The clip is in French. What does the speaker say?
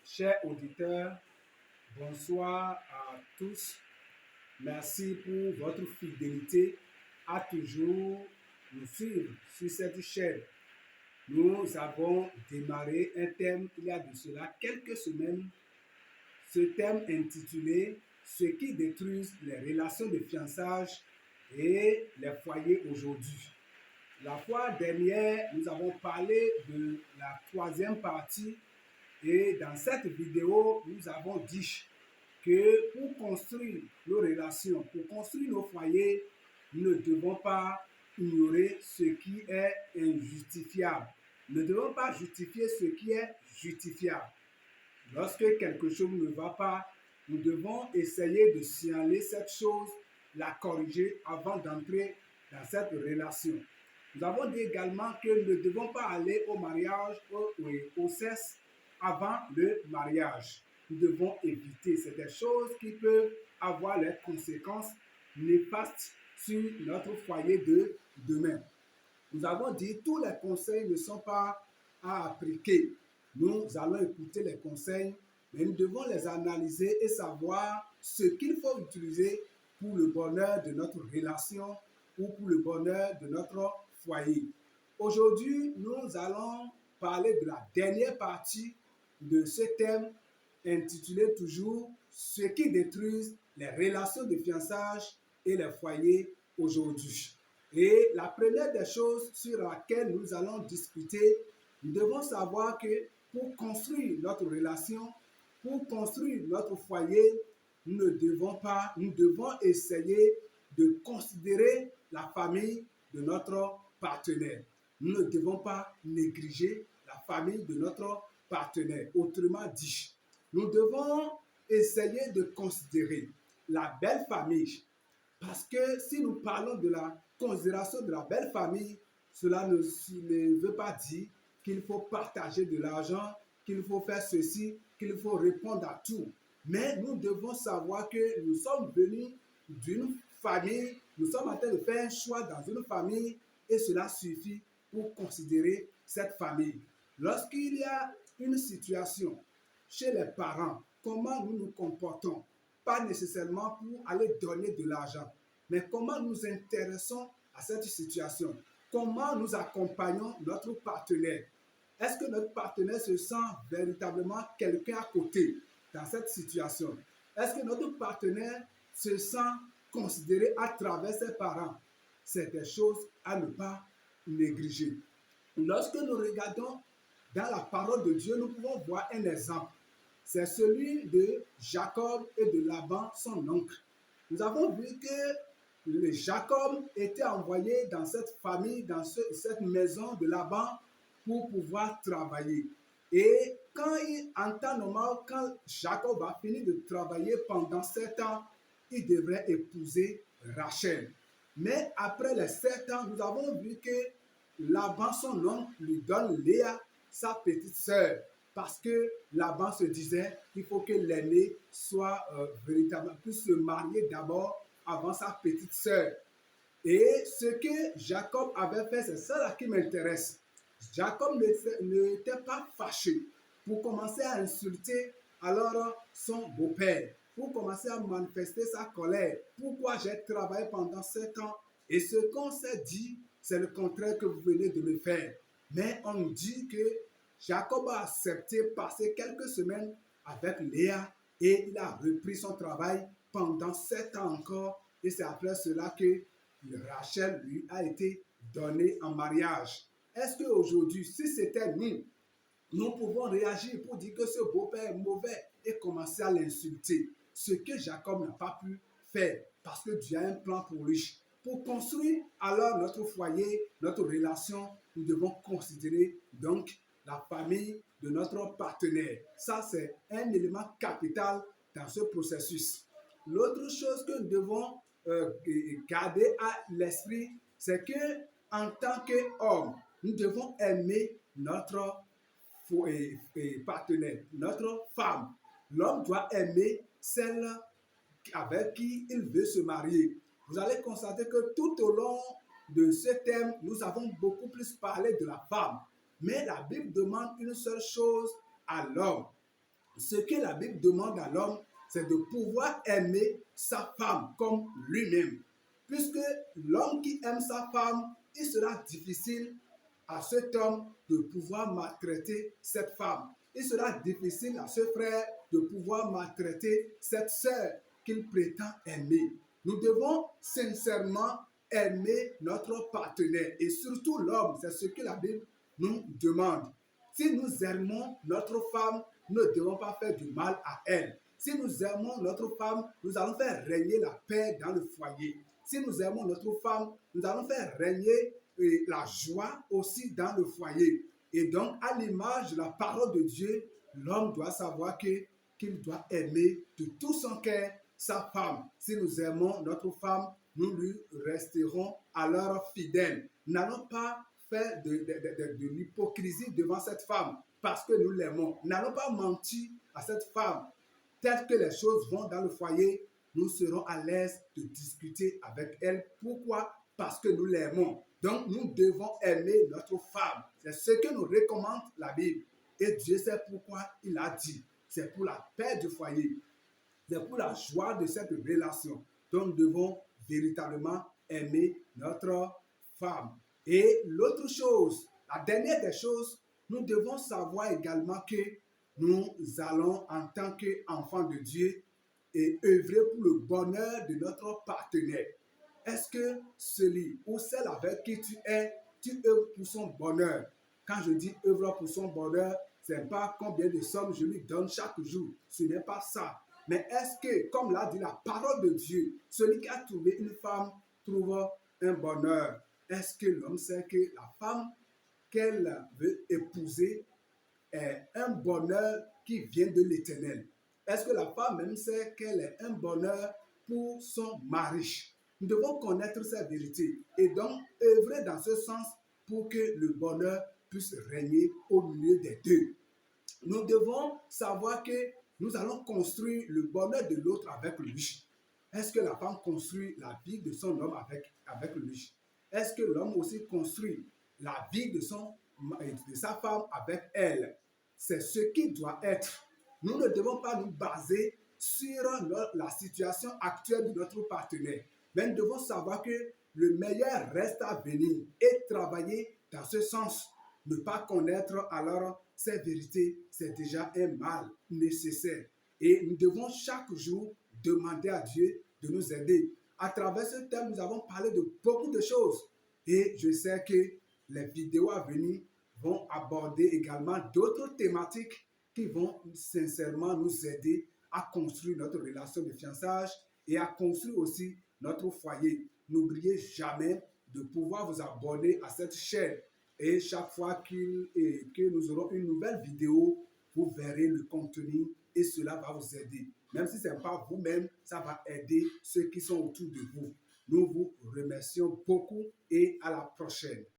Chers auditeurs, bonsoir à tous. Merci pour votre fidélité à toujours nous suivre sur cette chaîne. Nous avons démarré un thème il y a de cela quelques semaines. Ce thème intitulé Ce qui détruit les relations de fiançage et les foyers aujourd'hui. La fois dernière, nous avons parlé de la troisième partie et dans cette vidéo, nous avons dit que pour construire nos relations, pour construire nos foyers, nous ne devons pas ignorer ce qui est injustifiable. Nous ne devons pas justifier ce qui est justifiable. Lorsque quelque chose ne va pas, nous devons essayer de signaler cette chose, la corriger avant d'entrer dans cette relation. Nous avons dit également que nous ne devons pas aller au mariage, au sexe avant le mariage. Nous devons éviter. C'est des choses qui peuvent avoir les conséquences néfastes sur notre foyer de demain. Nous avons dit que tous les conseils ne sont pas à appliquer. Nous allons écouter les conseils, mais nous devons les analyser et savoir ce qu'il faut utiliser pour le bonheur de notre relation ou pour le bonheur de notre foyer. Aujourd'hui, nous allons parler de la dernière partie de ce thème intitulé toujours Ce qui détruit les relations de fiançage et les foyers aujourd'hui. Et la première des choses sur laquelle nous allons discuter, nous devons savoir que pour construire notre relation, pour construire notre foyer, nous devons essayer de considérer la famille de notre partenaire. Nous ne devons pas négliger la famille de notre partenaire. Autrement dit, nous devons essayer de considérer la belle famille. Parce que si nous parlons de la considération de la belle famille, cela ne veut pas dire qu'il faut partager de l'argent, qu'il faut faire ceci, qu'il faut répondre à tout. Mais nous devons savoir que nous sommes venus d'une famille, nous sommes en train de faire un choix dans une famille et cela suffit pour considérer cette famille. Lorsqu'il y a une situation chez les parents, comment nous nous comportons? Pas nécessairement pour aller donner de l'argent, mais comment nous intéressons à cette situation, comment nous accompagnons notre partenaire. Est-ce que notre partenaire se sent véritablement quelqu'un à côté dans cette situation? Est-ce que notre partenaire se sent considéré à travers ses parents? C'est des choses à ne pas négliger. Lorsque nous regardons dans la parole de Dieu, nous pouvons voir un exemple. C'est celui de Jacob et de Laban, son oncle. Nous avons vu que Jacob était envoyé dans cette famille, dans cette maison de Laban pour pouvoir travailler. Et en temps normal, quand Jacob a fini de travailler pendant 7 ans, il devrait épouser Rachel. Mais après les 7 ans, nous avons vu que Laban, son oncle, lui donne Léa, sa petite sœur. Parce que Laban se disait qu'il faut que l'aîné soit véritablement, puisse se marier d'abord avant sa petite sœur. Et ce que Jacob avait fait, c'est ça là qui m'intéresse. Jacob n'était pas fâché pour commencer à insulter alors son beau-père, pour commencer à manifester sa colère. Pourquoi j'ai travaillé pendant 7 ans et ce qu'on s'est dit, c'est le contraire que vous venez de me faire. Mais on dit que Jacob a accepté passer quelques semaines avec Léa et il a repris son travail pendant 7 ans encore. Et c'est après cela que Rachel lui a été donnée en mariage. Est-ce qu'aujourd'hui, si c'était nous, nous pouvons réagir pour dire que ce beau-père est mauvais et commencer à l'insulter? Ce que Jacob n'a pas pu faire parce que Dieu a un plan pour lui. Pour construire alors notre foyer, notre relation, nous devons considérer donc la famille de notre partenaire. Ça, c'est un élément capital dans ce processus. L'autre chose que nous devons garder à l'esprit, c'est que en tant qu'homme, nous devons aimer notre partenaire, notre femme. L'homme doit aimer celle avec qui il veut se marier. Vous allez constater que tout au long de ce thème, nous avons beaucoup plus parlé de la femme. Mais la Bible demande une seule chose à l'homme. Ce que la Bible demande à l'homme, c'est de pouvoir aimer sa femme comme lui-même. Puisque l'homme qui aime sa femme, il sera difficile à cet homme de pouvoir maltraiter cette femme. Il sera difficile à ce frère de pouvoir maltraiter cette sœur qu'il prétend aimer. Nous devons sincèrement aimer notre partenaire et surtout l'homme. C'est ce que la Bible nous demande. Si nous aimons notre femme, nous ne devons pas faire du mal à elle. Si nous aimons notre femme, nous allons faire régner la paix dans le foyer. Si nous aimons notre femme, nous allons faire régner la joie aussi dans le foyer. Et donc, à l'image de la parole de Dieu, l'homme doit savoir qu'il doit aimer de tout son cœur sa femme. Si nous aimons notre femme, nous lui resterons alors fidèles. N'allons pas faire de l'hypocrisie devant cette femme parce que nous l'aimons. N'allons pas mentir à cette femme. Tel que les choses vont dans le foyer, nous serons à l'aise de discuter avec elle. Pourquoi? Parce que nous l'aimons. Donc, nous devons aimer notre femme. C'est ce que nous recommande la Bible. Et Dieu sait pourquoi il a dit. C'est pour la paix du foyer. C'est pour la joie de cette relation. Donc, nous devons véritablement aimer notre femme. Et l'autre chose, la dernière des choses, nous devons savoir également que nous allons, en tant qu'enfants de Dieu, et œuvrer pour le bonheur de notre partenaire. Est-ce que celui ou celle avec qui tu œuvres pour son bonheur? Quand je dis œuvre pour son bonheur, ce n'est pas combien de sommes je lui donne chaque jour. Ce n'est pas ça. Mais est-ce que, comme l'a dit la parole de Dieu, celui qui a trouvé une femme trouve un bonheur? Est-ce que l'homme sait que la femme qu'elle veut épouser est un bonheur qui vient de l'Éternel? Est-ce que la femme même sait qu'elle est un bonheur pour son mari? Nous devons connaître ces vérités et donc œuvrer dans ce sens pour que le bonheur puisse régner au milieu des deux. Nous devons savoir que nous allons construire le bonheur de l'autre avec lui. Est-ce que la femme construit la vie de son homme avec lui? Est-ce que l'homme aussi construit la vie de sa femme avec elle? C'est ce qui doit être. Nous ne devons pas nous baser sur la situation actuelle de notre partenaire, mais nous devons savoir que le meilleur reste à venir et travailler dans ce sens. Ne pas connaître alors ces vérités, c'est déjà un mal nécessaire. Et nous devons chaque jour demander à Dieu de nous aider. À travers ce thème, nous avons parlé de beaucoup de choses. Et je sais que les vidéos à venir vont aborder également d'autres thématiques qui vont sincèrement nous aider à construire notre relation de fiançage et à construire aussi notre foyer. N'oubliez jamais de pouvoir vous abonner à cette chaîne. Et chaque fois que nous aurons une nouvelle vidéo, vous verrez le contenu et cela va vous aider. Même si ce n'est pas vous-même, ça va aider ceux qui sont autour de vous. Nous vous remercions beaucoup et à la prochaine.